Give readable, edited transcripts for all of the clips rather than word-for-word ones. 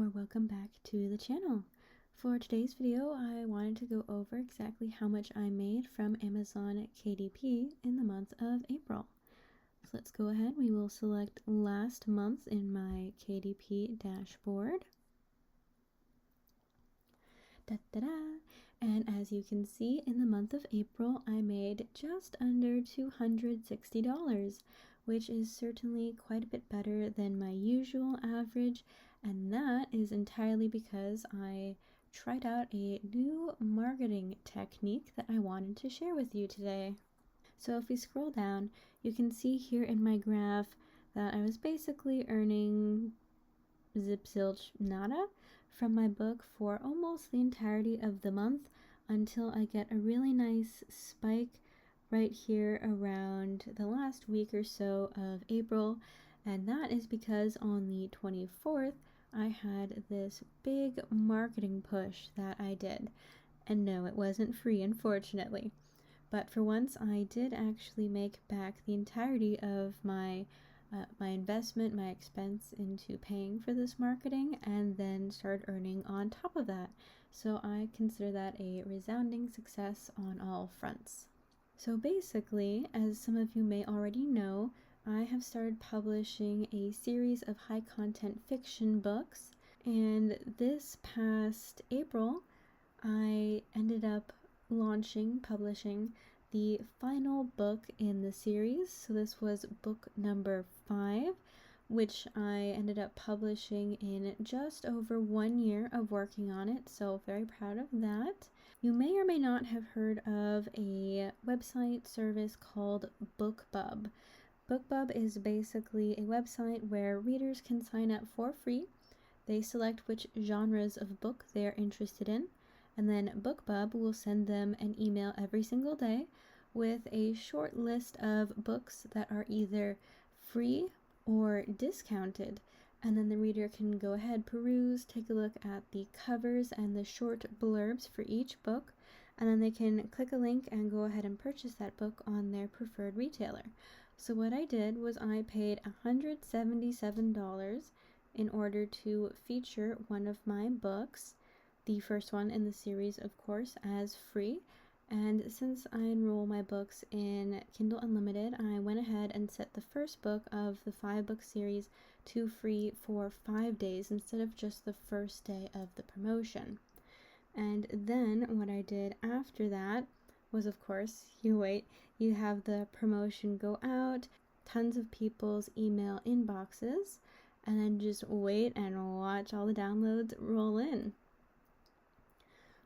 or welcome back to the channel. For today's video, I wanted to go over exactly how much I made from Amazon KDP in the month of April. So let's go ahead. We will select last month in my KDP dashboard. And as you can see, in the month of April, I made just under $260, which is certainly quite a bit better than my usual average, and that is entirely because I tried out a new marketing technique that I wanted to share with you today. So if we scroll down, you can see here in my graph that I was basically earning zip zilch nada from my book for almost the entirety of the month until I get a really nice spike right here around the last week or so of April, and that is because on the 24th I had this big marketing push that I did. And no, it wasn't free, unfortunately, but for once I did actually make back the entirety of my investment, my expense into paying for this marketing, and then started earning on top of that. So I consider that a resounding success on all fronts. So basically, as some of you may already know, I have started publishing a series of high content fiction books, and this past April I ended up publishing the final book in the series. So this was book number 5, which I ended up publishing in just over 1 year of working on it, so very proud of that. You may or may not have heard of a website service called BookBub. BookBub is basically a website where readers can sign up for free. They select which genres of book they're interested in, and then BookBub will send them an email every single day with a short list of books that are either free or discounted, and then the reader can go ahead, peruse, take a look at the covers and the short blurbs for each book, and then they can click a link and go ahead and purchase that book on their preferred retailer. So what I did was I paid $177 in order to feature one of my books, the first one in the series, of course, as free. And since I enroll my books in Kindle Unlimited, I went ahead and set the first book of the 5-book series to free for 5 days instead of just the first day of the promotion. And then what I did after that was, of course, you have the promotion go out, tons of people's email inboxes, and then just wait and watch all the downloads roll in.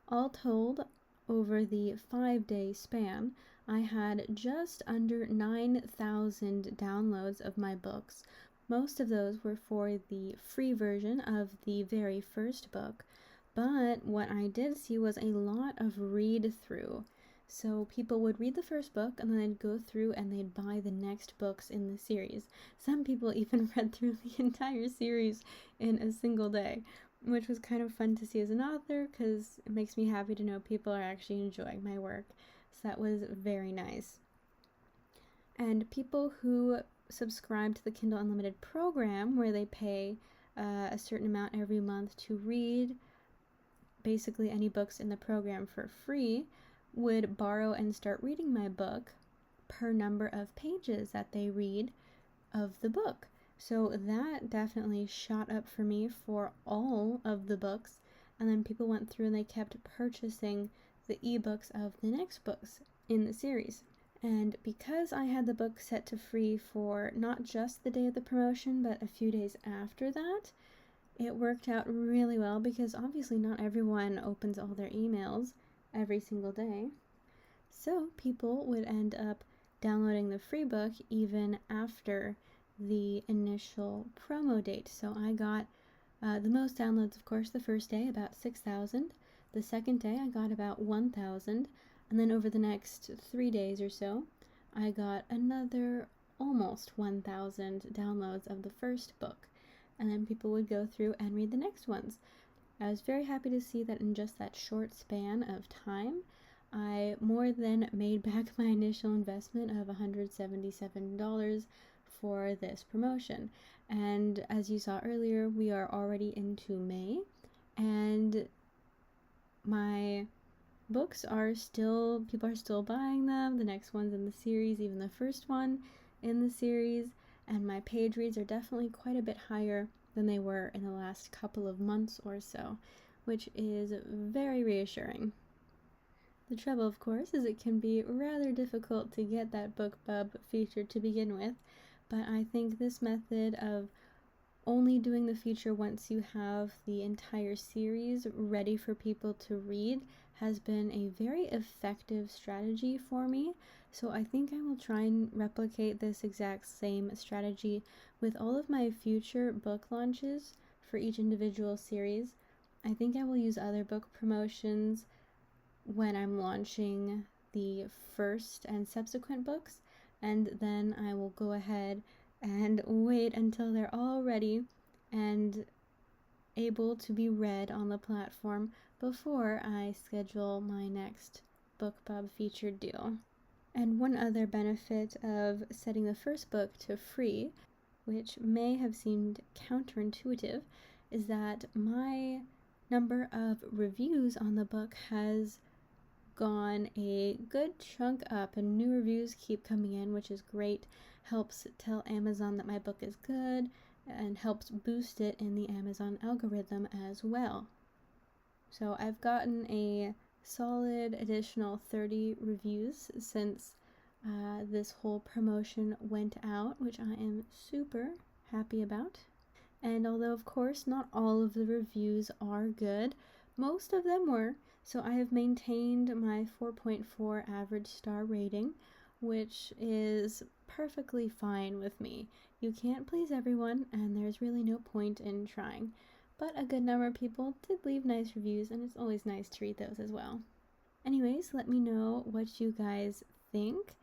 All told, over the 5-day span, I had just under 9,000 downloads of my books. Most of those were for the free version of the very first book, but what I did see was a lot of read-through. So people would read the first book and then they'd go through and they'd buy the next books in the series. Some people even read through the entire series in a single day, which was kind of fun to see as an author because it makes me happy to know people are actually enjoying my work. So that was very nice. And people who subscribe to the Kindle Unlimited program, where they pay a certain amount every month to read basically any books in the program for free, would borrow and start reading my book per number of pages that they read of the book. So that definitely shot up for me for all of the books, and then people went through and they kept purchasing the ebooks of the next books in the series. And because I had the book set to free for not just the day of the promotion, but a few days after that, it worked out really well because obviously not everyone opens all their emails every single day. So people would end up downloading the free book even after the initial promo date. So I got the most downloads, of course, the first day, about 6,000. The second day I got about 1,000, and then over the next 3 days or so I got another almost 1,000 downloads of the first book, and then people would go through and read the next ones. I was very happy to see that in just that short span of time I more than made back my initial investment of $177 for this promotion. And as you saw earlier, we are already into May, and my books are still, people are still buying them, the next ones in the series, even the first one in the series, and my page reads are definitely quite a bit higher than they were in the last couple of months or so, which is very reassuring. The trouble, of course, is it can be rather difficult to get that BookBub feature to begin with, but I think this method of only doing the feature once you have the entire series ready for people to read has been a very effective strategy for me. So I think I will try and replicate this exact same strategy with all of my future book launches for each individual series. I think I will use other book promotions when I'm launching the first and subsequent books, and then I will go ahead and wait until they're all ready and able to be read on the platform before I schedule my next BookBub featured deal. And one other benefit of setting the first book to free, which may have seemed counterintuitive, is that my number of reviews on the book has gone a good chunk up, and new reviews keep coming in, which is great. Helps tell Amazon that my book is good and helps boost it in the Amazon algorithm as well. So I've gotten a solid additional 30 reviews since this whole promotion went out, which I am super happy about. And although of course not all of the reviews are good, most of them were. So I have maintained my 4.4 average star rating, which is perfectly fine with me. You can't please everyone, and there's really no point in trying. But a good number of people did leave nice reviews, and it's always nice to read those as well. Anyways, let me know what you guys think,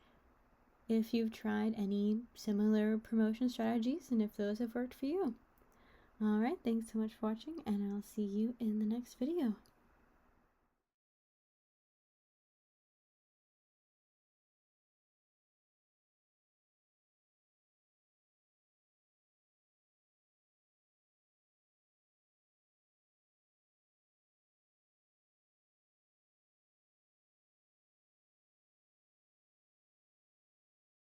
if you've tried any similar promotion strategies, and if those have worked for you. Alright, thanks so much for watching, and I'll see you in the next video.